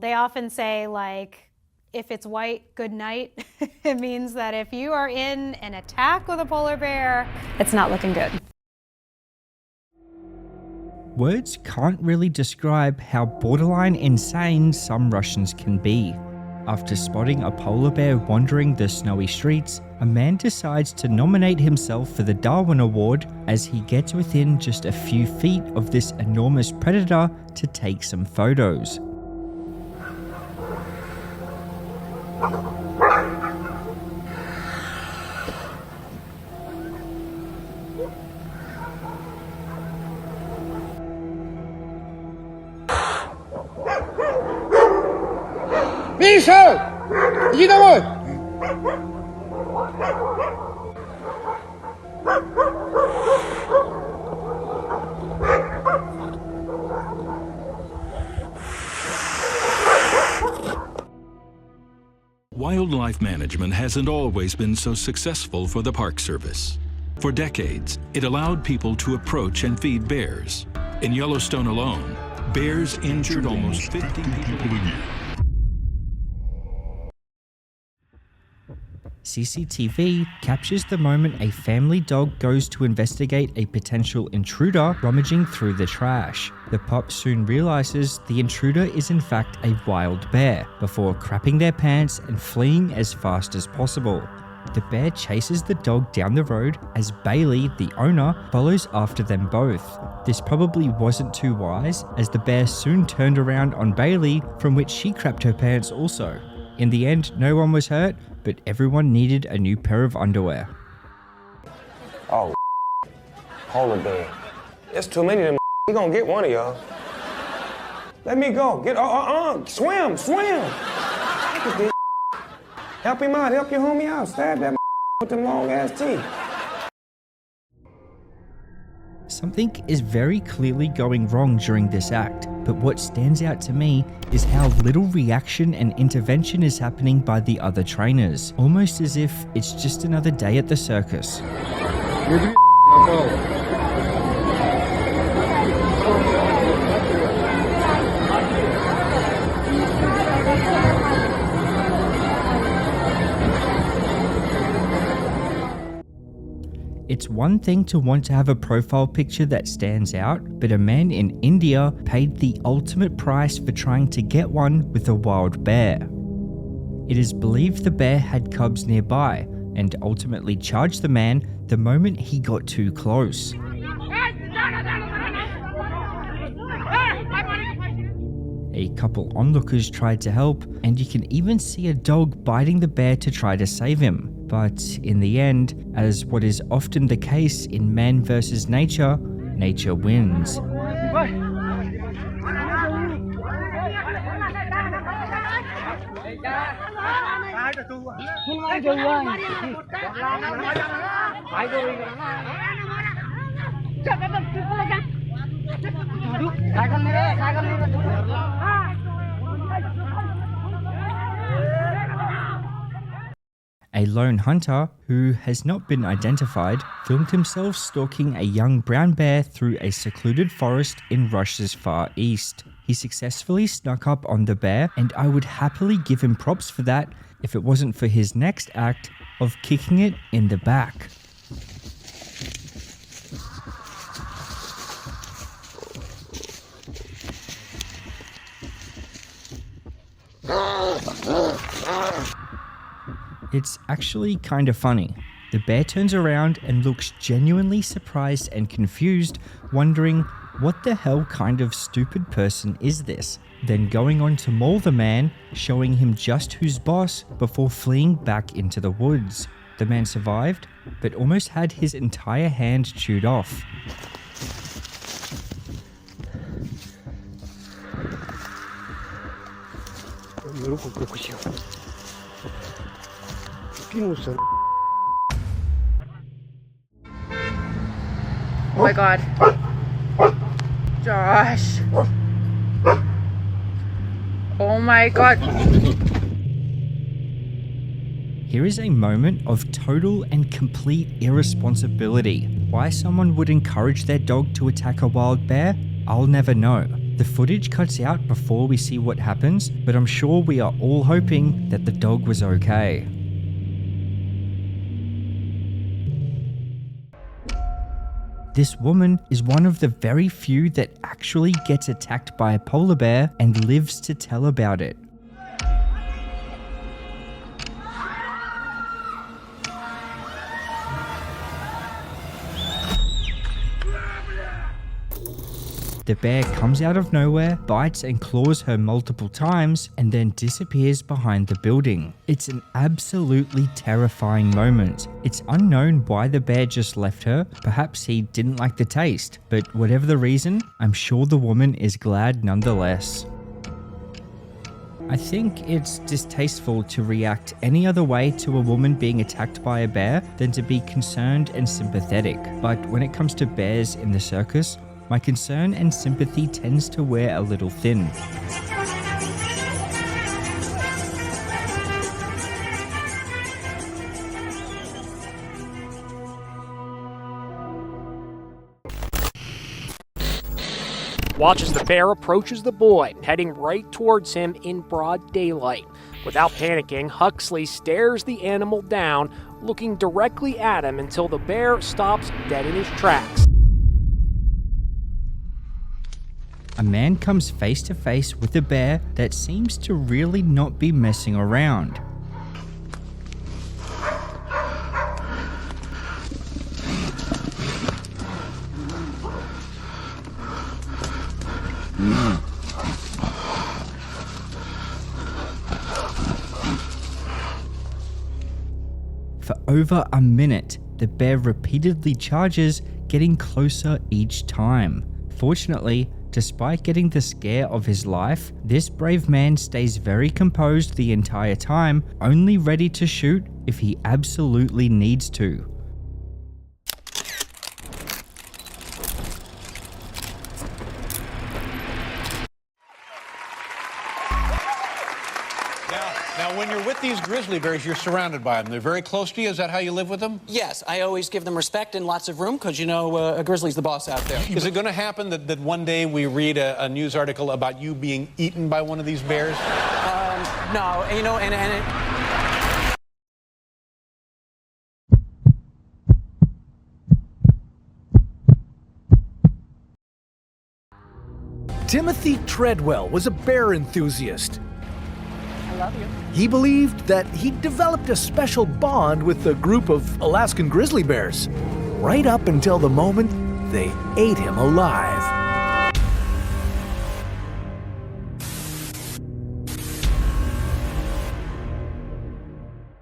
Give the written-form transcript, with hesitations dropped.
They often say, like, if it's white, good night. It means that if you are in an attack with a polar bear, it's not looking good. Words can't really describe how borderline insane some Russians can be. After spotting a polar bear wandering the snowy streets, a man decides to nominate himself for the Darwin Award as he gets within just a few feet of this enormous predator to take some photos. Миша! Иди домой! Wildlife management hasn't always been so successful for the Park Service. For decades, it allowed people to approach and feed bears. In Yellowstone alone, bears injured almost 50 people a year. CCTV captures the moment a family dog goes to investigate a potential intruder rummaging through the trash. The pup soon realizes the intruder is in fact a wild bear, before crapping their pants and fleeing as fast as possible. The bear chases the dog down the road as Bailey, the owner, follows after them both. This probably wasn't too wise, as the bear soon turned around on Bailey, from which she crapped her pants also. In the end, no one was hurt, but everyone needed a new pair of underwear. Oh, polar bear. There's too many of them. We gonna get one of y'all. Let me go. Get swim. Look at this. Help him out. Help your homie out. Stab that with them long ass teeth. Something is very clearly going wrong during this act, but what stands out to me is how little reaction and intervention is happening by the other trainers, almost as if it's just another day at the circus. It's one thing to want to have a profile picture that stands out, but a man in India paid the ultimate price for trying to get one with a wild bear. It is believed the bear had cubs nearby and ultimately charged the man the moment he got too close. A couple onlookers tried to help, and you can even see a dog biting the bear to try to save him. But in the end, as what is often the case in man versus nature, nature wins. A lone hunter, who has not been identified, filmed himself stalking a young brown bear through a secluded forest in Russia's far east. He successfully snuck up on the bear, and I would happily give him props for that if it wasn't for his next act of kicking it in the back. It's actually kind of funny. The bear turns around and looks genuinely surprised and confused, wondering, what the hell kind of stupid person is this? Then going on to maul the man, showing him just who's boss before fleeing back into the woods. The man survived, but almost had his entire hand chewed off. Oh my god. Josh. Oh my god. Here is a moment of total and complete irresponsibility. Why someone would encourage their dog to attack a wild bear, I'll never know. The footage cuts out before we see what happens, but I'm sure we are all hoping that the dog was okay. This woman is one of the very few that actually gets attacked by a polar bear and lives to tell about it. The bear comes out of nowhere, bites and claws her multiple times, and then disappears behind the building. It's an absolutely terrifying moment. It's unknown why the bear just left her. Perhaps he didn't like the taste, but whatever the reason, I'm sure the woman is glad nonetheless. I think it's distasteful to react any other way to a woman being attacked by a bear than to be concerned and sympathetic. But when it comes to bears in the circus, my concern and sympathy tends to wear a little thin. Watch as the bear approaches the boy, heading right towards him in broad daylight. Without panicking, Huxley stares the animal down, looking directly at him until the bear stops dead in his tracks. A man comes face to face with a bear that seems to really not be messing around. For over a minute, the bear repeatedly charges, getting closer each time. Fortunately, despite getting the scare of his life, this brave man stays very composed the entire time, only ready to shoot if he absolutely needs to. Now, when you're with these grizzly bears, you're surrounded by them. They're very close to you. Is that how you live with them? Yes, I always give them respect and lots of room because, you know, a grizzly's the boss out there. Is it going to happen that one day we read a news article about you being eaten by one of these bears? No, you know, Timothy Treadwell was a bear enthusiast. He believed that he'd developed a special bond with a group of Alaskan grizzly bears, right up until the moment they ate him alive.